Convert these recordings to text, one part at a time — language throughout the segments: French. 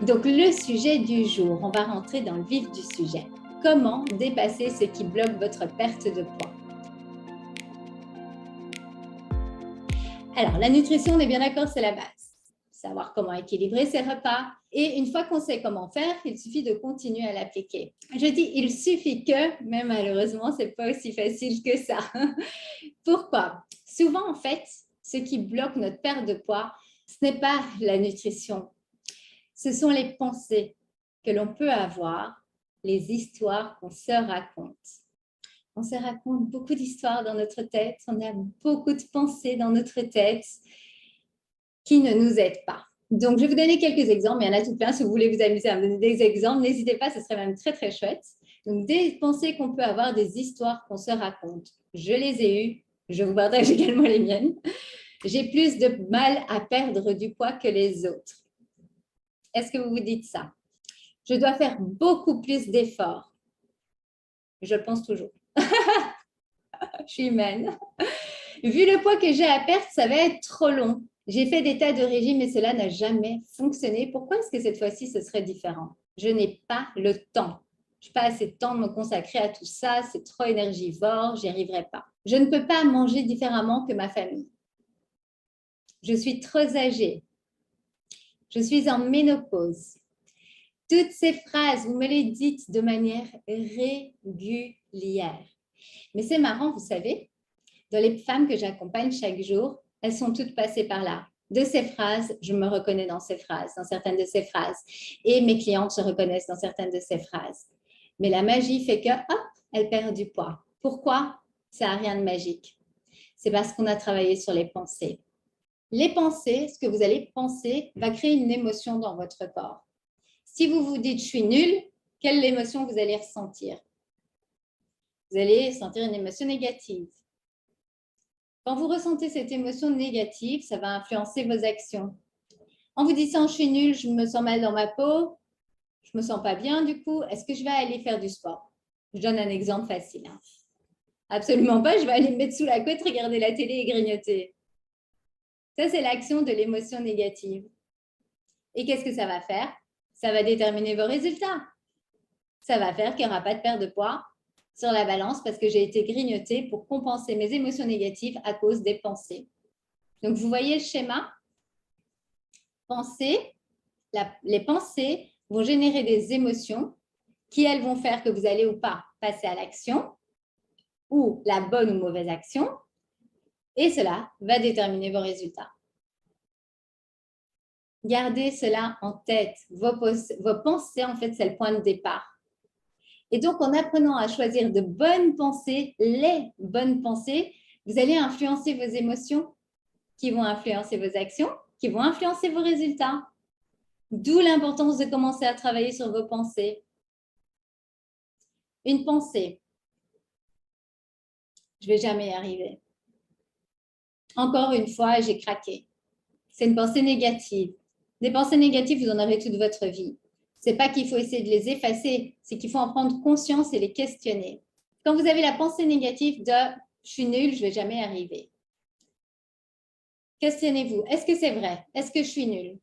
Donc, le sujet du jour, on va rentrer dans le vif du sujet. Comment dépasser ce qui bloque votre perte de poids? Alors, la nutrition, on est bien d'accord, c'est la base. Savoir comment équilibrer ses repas. Et une fois qu'on sait comment faire, il suffit de continuer à l'appliquer. Je dis il suffit que, mais malheureusement, ce n'est pas aussi facile que ça. Pourquoi? Souvent, en fait, ce qui bloque notre perte de poids, ce n'est pas la nutrition. Ce sont les pensées que l'on peut avoir, les histoires qu'on se raconte. On se raconte beaucoup d'histoires dans notre tête, on a beaucoup de pensées dans notre tête qui ne nous aident pas. Donc, je vais vous donner quelques exemples, il y en a tout plein. Si vous voulez vous amuser à me donner des exemples, n'hésitez pas, ce serait même très, très chouette. Donc, des pensées qu'on peut avoir, des histoires qu'on se raconte. Je les ai eues, je vous partage également les miennes. J'ai plus de mal à perdre du poids que les autres. Est-ce que vous vous dites ça? Je dois faire beaucoup plus d'efforts. Je le pense toujours. Je suis humaine. Vu le poids que j'ai à perdre, ça va être trop long. J'ai fait des tas de régimes et cela n'a jamais fonctionné. Pourquoi est-ce que cette fois-ci, ce serait différent? Je n'ai pas le temps. Je n'ai pas assez de temps de me consacrer à tout ça. C'est trop énergivore. J'y arriverai pas. Je ne peux pas manger différemment que ma famille. Je suis trop âgée. Je suis en ménopause. Toutes ces phrases, vous me les dites de manière régulière. Mais c'est marrant, vous savez, dans les femmes que j'accompagne chaque jour, elles sont toutes passées par là. De ces phrases, je me reconnais dans ces phrases, dans certaines de ces phrases. Et mes clientes se reconnaissent dans certaines de ces phrases. Mais la magie fait que, hop, elles perdent du poids. Pourquoi? Ça n'a rien de magique. C'est parce qu'on a travaillé sur les pensées. Les pensées, ce que vous allez penser, va créer une émotion dans votre corps. Si vous vous dites « je suis nulle », quelle émotion vous allez ressentir? Vous allez sentir une émotion négative. Quand vous ressentez cette émotion négative, ça va influencer vos actions. En vous disant « je suis nulle, je me sens mal dans ma peau, je ne me sens pas bien du coup, est-ce que je vais aller faire du sport ?» Je donne un exemple facile. Absolument pas, je vais aller me mettre sous la couette, regarder la télé et grignoter. Ça, c'est l'action de l'émotion négative. Et qu'est-ce que ça va faire? Ça va déterminer vos résultats. Ça va faire qu'il n'y aura pas de perte de poids sur la balance parce que j'ai été grignotée pour compenser mes émotions négatives à cause des pensées. Donc, vous voyez le schéma? Les pensées vont générer des émotions qui, elles, vont faire que vous allez ou pas passer à l'action ou la bonne ou mauvaise action et cela va déterminer vos résultats. Gardez cela en tête. Vos pensées, en fait, c'est le point de départ. Et donc, en apprenant à choisir de bonnes pensées, les bonnes pensées, vous allez influencer vos émotions qui vont influencer vos actions, qui vont influencer vos résultats. D'où l'importance de commencer à travailler sur vos pensées. Une pensée. Je ne vais jamais y arriver. Encore une fois, j'ai craqué. C'est une pensée négative. Des pensées négatives, vous en aurez toute votre vie. Ce n'est pas qu'il faut essayer de les effacer, c'est qu'il faut en prendre conscience et les questionner. Quand vous avez la pensée négative de « je suis nulle, je ne vais jamais y arriver », questionnez-vous. Est-ce que c'est vrai? Est-ce que je suis nulle?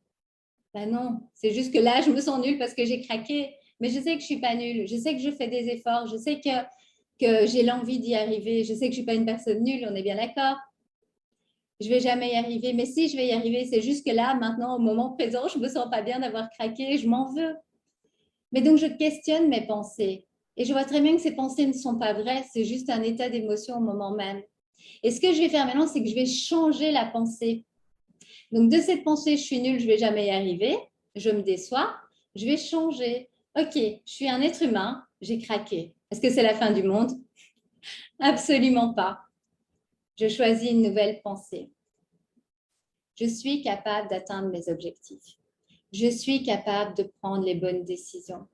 Ben non, c'est juste que là, je me sens nulle parce que j'ai craqué. Mais je sais que je ne suis pas nulle. Je sais que je fais des efforts. Je sais que j'ai l'envie d'y arriver. Je sais que je ne suis pas une personne nulle. On est bien d'accord? Je ne vais jamais y arriver. Mais si, je vais y arriver. C'est juste que là, maintenant, au moment présent, je ne me sens pas bien d'avoir craqué. Je m'en veux. Mais donc, je questionne mes pensées. Et je vois très bien que ces pensées ne sont pas vraies. C'est juste un état d'émotion au moment même. Et ce que je vais faire maintenant, c'est que je vais changer la pensée. Donc, de cette pensée, je suis nulle, je ne vais jamais y arriver, je me déçois, je vais changer. Ok, je suis un être humain, j'ai craqué. Est-ce que c'est la fin du monde? Absolument pas. Je choisis une nouvelle pensée. Je suis capable d'atteindre mes objectifs. Je suis capable de prendre les bonnes décisions.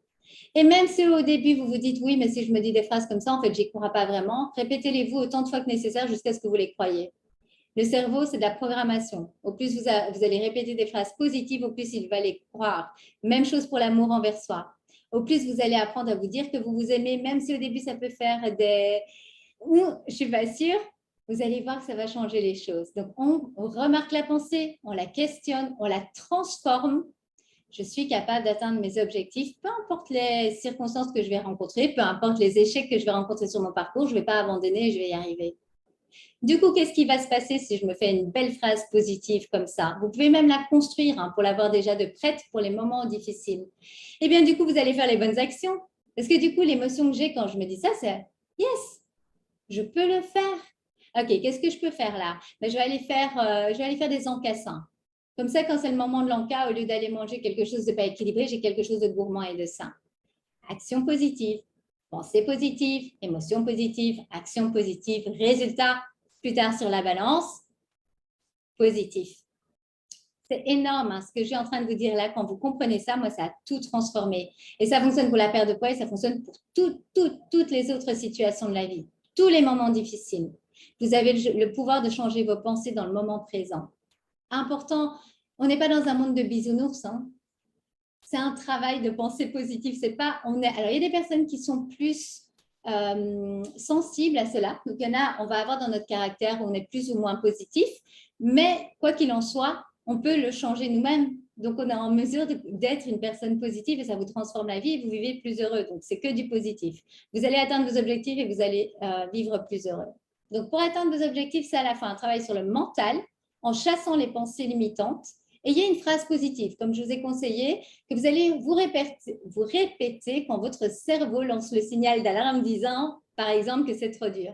Et même si au début, vous vous dites, oui, mais si je me dis des phrases comme ça, en fait, j'y crois pas vraiment, répétez-les-vous autant de fois que nécessaire jusqu'à ce que vous les croyez. Le cerveau, c'est de la programmation. Au plus vous allez répéter des phrases positives, au plus il va les croire. Même chose pour l'amour envers soi. Au plus vous allez apprendre à vous dire que vous vous aimez, même si au début ça peut faire des « je suis pas sûre », vous allez voir que ça va changer les choses. Donc, on remarque la pensée, on la questionne, on la transforme je suis capable d'atteindre mes objectifs, peu importe les circonstances que je vais rencontrer, peu importe les échecs que je vais rencontrer sur mon parcours, je ne vais pas abandonner, je vais y arriver. Du coup, qu'est-ce qui va se passer si je me fais une belle phrase positive comme ça? Vous pouvez même la construire pour l'avoir déjà de prête pour les moments difficiles. Eh bien, du coup, vous allez faire les bonnes actions. Parce que du coup, l'émotion que j'ai quand je me dis ça, c'est « Yes, je peux le faire ». Ok, qu'est-ce que je peux faire là? Ben, je vais aller faire des encassins. Comme ça, quand c'est le moment de l'enca, au lieu d'aller manger quelque chose de pas équilibré, j'ai quelque chose de gourmand et de sain. Action positive, pensée positive, émotion positive, action positive, résultat, plus tard sur la balance, positif. C'est énorme ce que je suis en train de vous dire là. Quand vous comprenez ça, moi, ça a tout transformé. Et ça fonctionne pour la perte de poids et ça fonctionne pour toutes les autres situations de la vie, tous les moments difficiles. Vous avez le pouvoir de changer vos pensées dans le moment présent. Important, on n'est pas dans un monde de bisounours. C'est un travail de pensée positive. C'est pas, alors, il y a des personnes qui sont plus sensibles à cela. Donc, il y en a, on va avoir dans notre caractère où on est plus ou moins positif. Mais quoi qu'il en soit, on peut le changer nous-mêmes. Donc, on est en mesure d'être une personne positive et ça vous transforme la vie et vous vivez plus heureux. Donc, c'est que du positif. Vous allez atteindre vos objectifs et vous allez vivre plus heureux. Donc, pour atteindre vos objectifs, c'est à la fin un travail sur le mental en chassant les pensées limitantes. Et il y a une phrase positive, comme je vous ai conseillé, que vous allez vous répéter quand votre cerveau lance le signal d'alarme disant, par exemple, que c'est trop dur.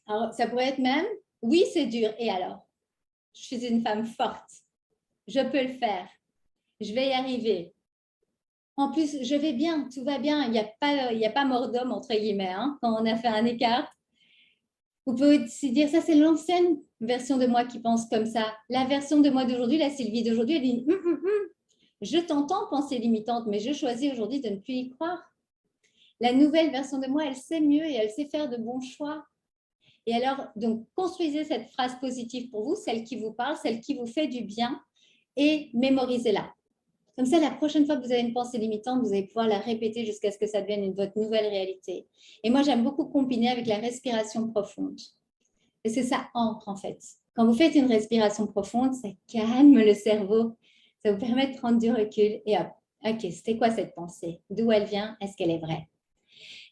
Alors, ça pourrait être même, oui, c'est dur. Et alors? Je suis une femme forte. Je peux le faire. Je vais y arriver. En plus, je vais bien, tout va bien. Il n'y a pas mort d'homme, entre guillemets, quand on a fait un écart. Vous pouvez aussi dire, ça c'est l'ancienne version de moi qui pense comme ça. La version de moi d'aujourd'hui, la Sylvie d'aujourd'hui, elle dit, je t'entends penser limitante, mais je choisis aujourd'hui de ne plus y croire. La nouvelle version de moi, elle sait mieux et elle sait faire de bons choix. Et alors, donc, construisez cette phrase positive pour vous, celle qui vous parle, celle qui vous fait du bien, et mémorisez-la. Comme ça, la prochaine fois que vous avez une pensée limitante, vous allez pouvoir la répéter jusqu'à ce que ça devienne votre nouvelle réalité. Et moi, j'aime beaucoup combiner avec la respiration profonde. Parce que ça ancre, en fait. Quand vous faites une respiration profonde, ça calme le cerveau. Ça vous permet de prendre du recul. Et hop, ok, c'était quoi cette pensée? D'où elle vient? Est-ce qu'elle est vraie?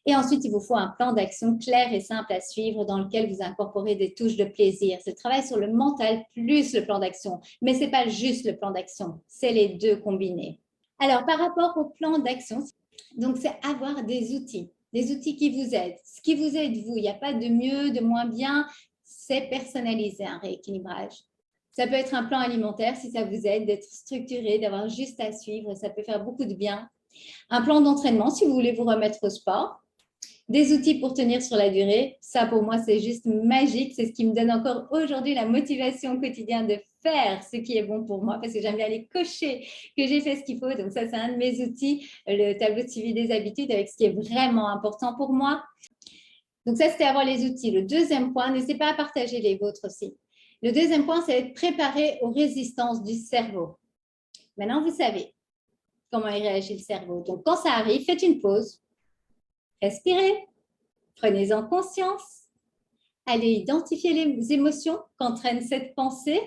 Et ensuite, il vous faut un plan d'action clair et simple à suivre dans lequel vous incorporez des touches de plaisir. C'est le travail sur le mental plus le plan d'action. Mais ce n'est pas juste le plan d'action, c'est les deux combinés. Alors, par rapport au plan d'action, donc c'est avoir des outils qui vous aident. Ce qui vous aide, vous, il n'y a pas de mieux, de moins bien, c'est personnaliser un rééquilibrage. Ça peut être un plan alimentaire si ça vous aide d'être structuré, d'avoir juste à suivre, ça peut faire beaucoup de bien. Un plan d'entraînement si vous voulez vous remettre au sport. Des outils pour tenir sur la durée, ça pour moi c'est juste magique, c'est ce qui me donne encore aujourd'hui la motivation au quotidien de faire ce qui est bon pour moi parce que j'aime bien aller cocher que j'ai fait ce qu'il faut. Donc ça c'est un de mes outils, le tableau de suivi des habitudes avec ce qui est vraiment important pour moi. Donc ça c'était avoir les outils. Le deuxième point, n'hésitez pas à partager les vôtres aussi. Le deuxième point c'est être préparé aux résistances du cerveau. Maintenant vous savez comment il réagit le cerveau. Donc quand ça arrive, faites une pause. Respirez, prenez-en conscience, allez identifier les émotions qu'entraîne cette pensée,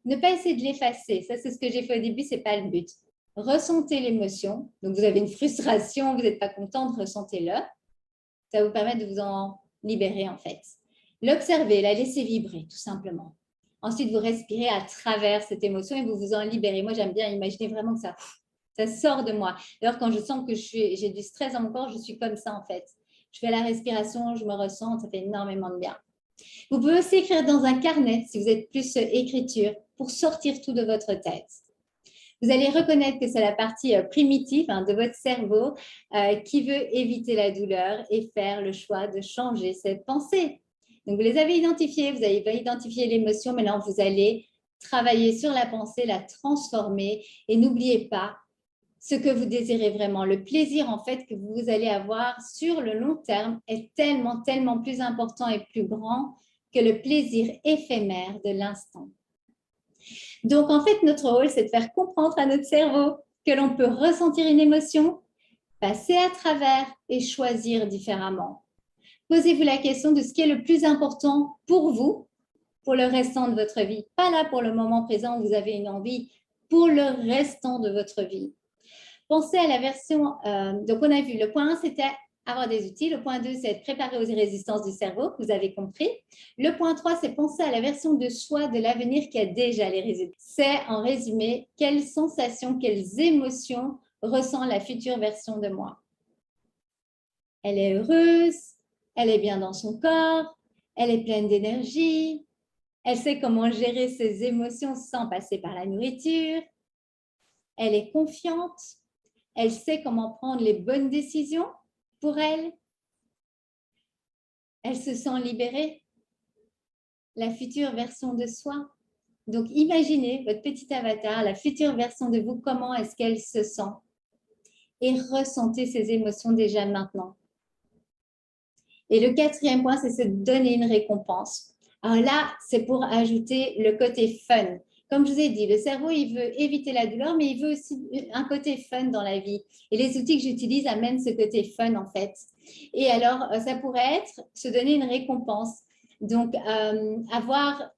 ne pas essayer de l'effacer, ça c'est ce que j'ai fait au début, ce n'est pas le but. Ressentez l'émotion, donc vous avez une frustration, vous n'êtes pas contente, ressentez-le, ça va vous permettre de vous en libérer en fait. L'observer, la laisser vibrer tout simplement. Ensuite, vous respirez à travers cette émotion et vous vous en libérez. Moi, j'aime bien imaginer vraiment que ça sort de moi. D'ailleurs, quand je sens que j'ai du stress dans mon corps, je suis comme ça en fait. Je fais la respiration, je me ressens, ça fait énormément de bien. Vous pouvez aussi écrire dans un carnet, si vous êtes plus écriture, pour sortir tout de votre tête. Vous allez reconnaître que c'est la partie primitive de votre cerveau qui veut éviter la douleur et faire le choix de changer cette pensée. Donc, vous les avez identifiées, vous avez identifié l'émotion, maintenant vous allez travailler sur la pensée, la transformer et n'oubliez pas ce que vous désirez vraiment. Le plaisir, en fait, que vous allez avoir sur le long terme est tellement, tellement plus important et plus grand que le plaisir éphémère de l'instant. Donc, en fait, notre rôle, c'est de faire comprendre à notre cerveau que l'on peut ressentir une émotion, passer à travers et choisir différemment. Posez-vous la question de ce qui est le plus important pour vous, pour le restant de votre vie. Pas là pour le moment présent où vous avez une envie pour le restant de votre vie. Pensez à la version, donc on a vu, le point 1, c'était avoir des outils. Le point 2, c'est être préparé aux résistances du cerveau, vous avez compris. Le point 3, c'est penser à la version de soi de l'avenir qui a déjà les résultats. C'est, en résumé, quelles sensations, quelles émotions ressent la future version de moi. Elle est heureuse, elle est bien dans son corps, elle est pleine d'énergie, elle sait comment gérer ses émotions sans passer par la nourriture, elle est confiante, elle sait comment prendre les bonnes décisions pour elle, elle se sent libérée, la future version de soi. Donc, imaginez votre petit avatar, la future version de vous, comment est-ce qu'elle se sent et ressentez ces émotions déjà maintenant. Et le quatrième point, c'est se donner une récompense. Alors là, c'est pour ajouter le côté fun. Comme je vous ai dit, le cerveau, il veut éviter la douleur, mais il veut aussi un côté fun dans la vie. Et les outils que j'utilise amènent ce côté fun, en fait. Et alors, ça pourrait être se donner une récompense. Donc, avoir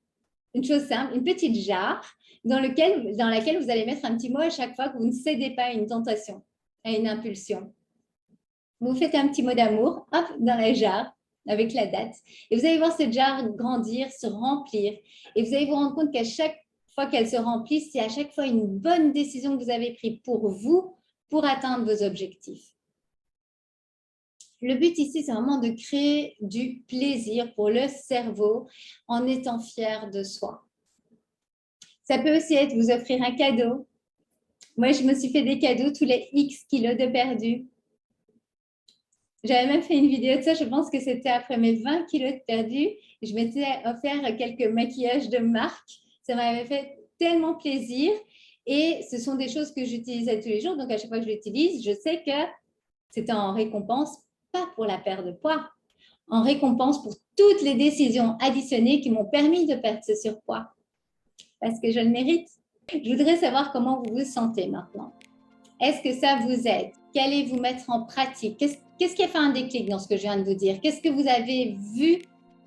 une chose simple, une petite jarre dans laquelle vous allez mettre un petit mot à chaque fois que vous ne cédez pas à une tentation, à une impulsion. Vous faites un petit mot d'amour, hop, dans la jarre, avec la date. Et vous allez voir cette jarre grandir, se remplir. Et vous allez vous rendre compte qu'à chaque fois qu'elle se remplit, c'est à chaque fois une bonne décision que vous avez prise pour vous, pour atteindre vos objectifs. Le but ici, c'est vraiment de créer du plaisir pour le cerveau en étant fier de soi. Ça peut aussi être vous offrir un cadeau. Moi, je me suis fait des cadeaux tous les X kilos de perdus. J'avais même fait une vidéo de ça, je pense que c'était après mes 20 kilos de perdus. Je m'étais offert quelques maquillages de marque. Ça m'avait fait tellement plaisir. Et ce sont des choses que j'utilisais tous les jours. Donc, à chaque fois que je l'utilise, je sais que c'était en récompense, pas pour la perte de poids, en récompense pour toutes les décisions additionnées qui m'ont permis de perdre ce surpoids. Parce que je le mérite. Je voudrais savoir comment vous vous sentez maintenant. Est-ce que ça vous aide? Qu'allez-vous mettre en pratique? Qu'est-ce qui a fait un déclic dans ce que je viens de vous dire? Qu'est-ce que vous avez vu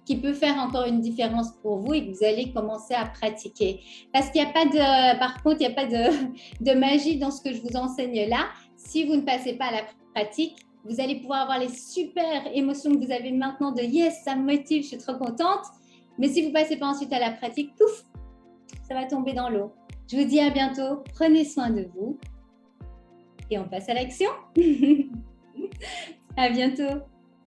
qui peut faire encore une différence pour vous et que vous allez commencer à pratiquer? Parce qu'il n'y a pas de, par contre, il n'y a pas de magie dans ce que je vous enseigne là. Si vous ne passez pas à la pratique, vous allez pouvoir avoir les super émotions que vous avez maintenant de yes, ça me motive, je suis trop contente. Mais si vous ne passez pas ensuite à la pratique, pouf, ça va tomber dans l'eau. Je vous dis à bientôt. Prenez soin de vous. Et on passe à l'action. À bientôt.